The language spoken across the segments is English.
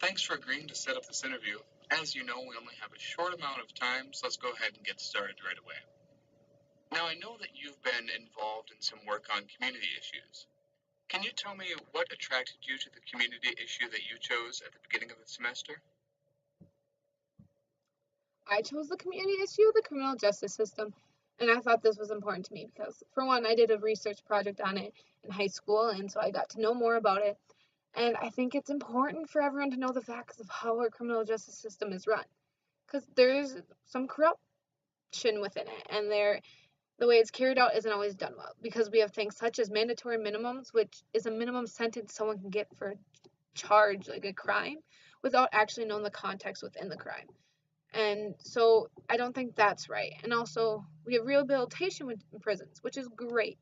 Thanks for agreeing to set up this interview. As you know, we only have a short amount of time, so let's go ahead and get started right away. Now, I know that you've been involved in some work on community issues. Can you tell me what attracted you to the community issue that you chose at the beginning of the semester? I chose the community issue, the criminal justice system, and I thought this was important to me because, for one, I did a research project on it in high school, and so I got to know more about it. And I think it's important for everyone to know the facts of how our criminal justice system is run because there's some corruption within it, and the way it's carried out isn't always done well because we have things such as mandatory minimums, which is a minimum sentence someone can get for a charge like a crime without actually knowing the context within the crime. And so I don't think that's right. And also, we have rehabilitation in prisons, which is great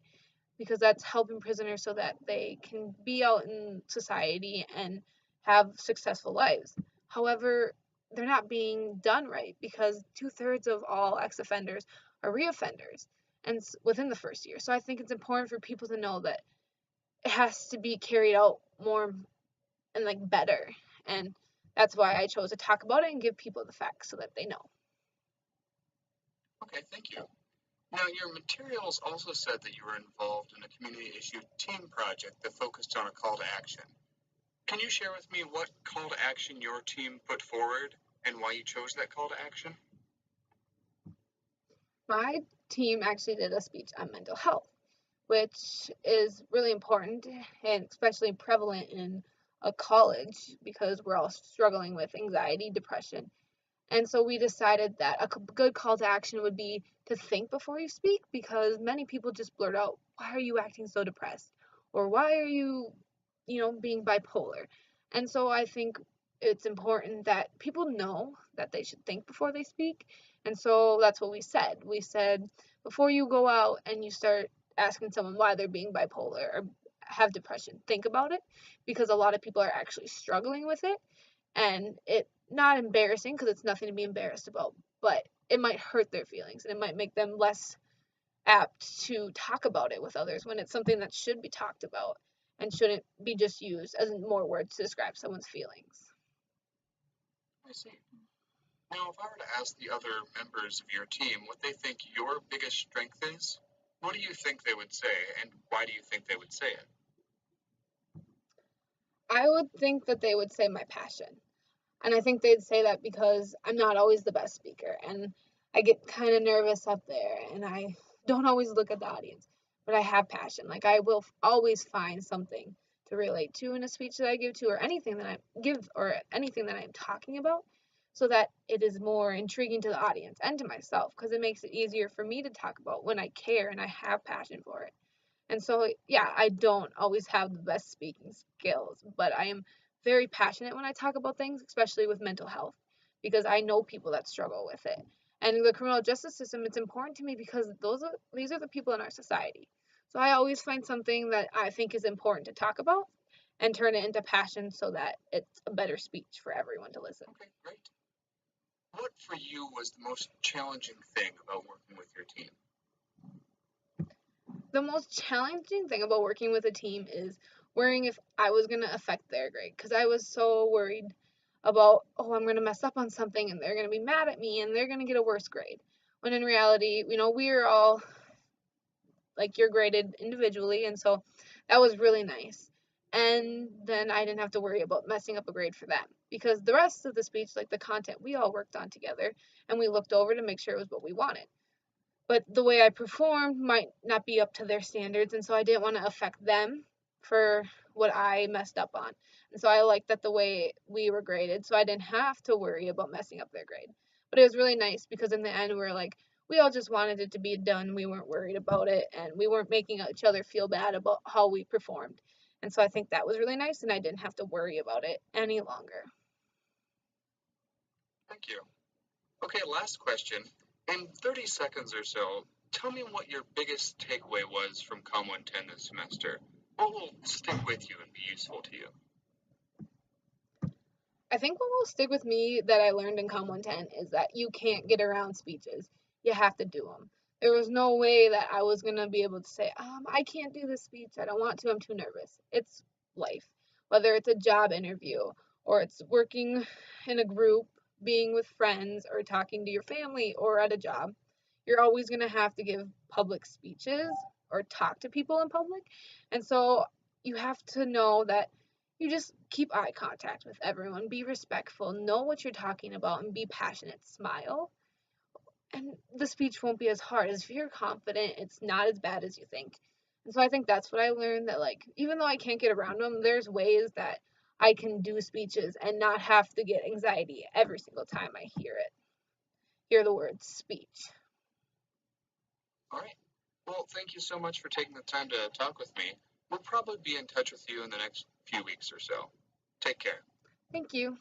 because that's helping prisoners so that they can be out in society and have successful lives. However, they're not being done right because two-thirds of all ex offenders are reoffenders and within the first year. So I think it's important for people to know that it has to be carried out more and like better. And that's why I chose to talk about it and give people the facts so that they know. Okay, thank you. Now, your materials also said that you were involved in a community issue team project that focused on a call to action. Can you share with me what call to action your team put forward and why you chose that call to action? My team actually did a speech on mental health, which is really important and especially prevalent in a college because we're all struggling with anxiety, depression. And so we decided that a good call to action would be to think before you speak because many people just blurt out, "Why are you acting so depressed?" Or "Why are you being bipolar?" And so I think it's important that people know that they should think before they speak. And so that's what we said. We said before you go out and you start asking someone why they're being bipolar or have depression, think about it because a lot of people are actually struggling with it and it not embarrassing because it's nothing to be embarrassed about, but it might hurt their feelings and it might make them less apt to talk about it with others when it's something that should be talked about and shouldn't be just used as more words to describe someone's feelings. I see. Now, if I were to ask the other members of your team what they think your biggest strength is, what do you think they would say, and why do you think they would say it? I would think that they would say my passion. And I think they'd say that because I'm not always the best speaker and I get kind of nervous up there and I don't always look at the audience, but I have passion. Like I will always find something to relate to in a speech that I give to or anything that I give or anything that I'm talking about so that it is more intriguing to the audience and to myself because it makes it easier for me to talk about when I care and I have passion for it. And so, yeah, I don't always have the best speaking skills, but I am very passionate when I talk about things, especially with mental health, because I know people that struggle with it. And the criminal justice system, it's important to me because these are the people in our society. So I always find something that I think is important to talk about and turn it into passion so that it's a better speech for everyone to listen. Okay, great. What for you was the most challenging thing about working with your team? The most challenging thing about working with a team is worrying if I was going to affect their grade because I was so worried about, oh, I'm going to mess up on something and they're going to be mad at me and they're going to get a worse grade. When in reality, we're all like you're graded individually. And so that was really nice. And then I didn't have to worry about messing up a grade for them because the rest of the speech, like the content, we all worked on together and we looked over to make sure it was what we wanted, but the way I performed might not be up to their standards, and so I didn't want to affect them for what I messed up on. And so I liked that the way we were graded, so I didn't have to worry about messing up their grade. But it was really nice because in the end we were like we all just wanted it to be done. We weren't worried about it and we weren't making each other feel bad about how we performed. And so I think that was really nice and I didn't have to worry about it any longer. Thank you. Okay, last question. In 30 seconds or so, tell me what your biggest takeaway was from Com 110 this semester. What will stick with you and be useful to you? I think what will stick with me that I learned in Com 110 is that you can't get around speeches. You have to do them. There was no way that I was going to be able to say, I can't do this speech. I don't want to. I'm too nervous. It's life. Whether it's a job interview or it's working in a group, being with friends, or talking to your family or at a job. You're always going to have to give public speeches or talk to people in public. And so you have to know that you just keep eye contact with everyone, be respectful, know what you're talking about, and be passionate. Smile. And the speech won't be as hard. As if you're confident, it's not as bad as you think. And so I think that's what I learned, that like even though I can't get around them, there's ways that I can do speeches and not have to get anxiety every single time I hear the word speech. All right. Well, thank you so much for taking the time to talk with me. We'll probably be in touch with you in the next few weeks or so. Take care. Thank you.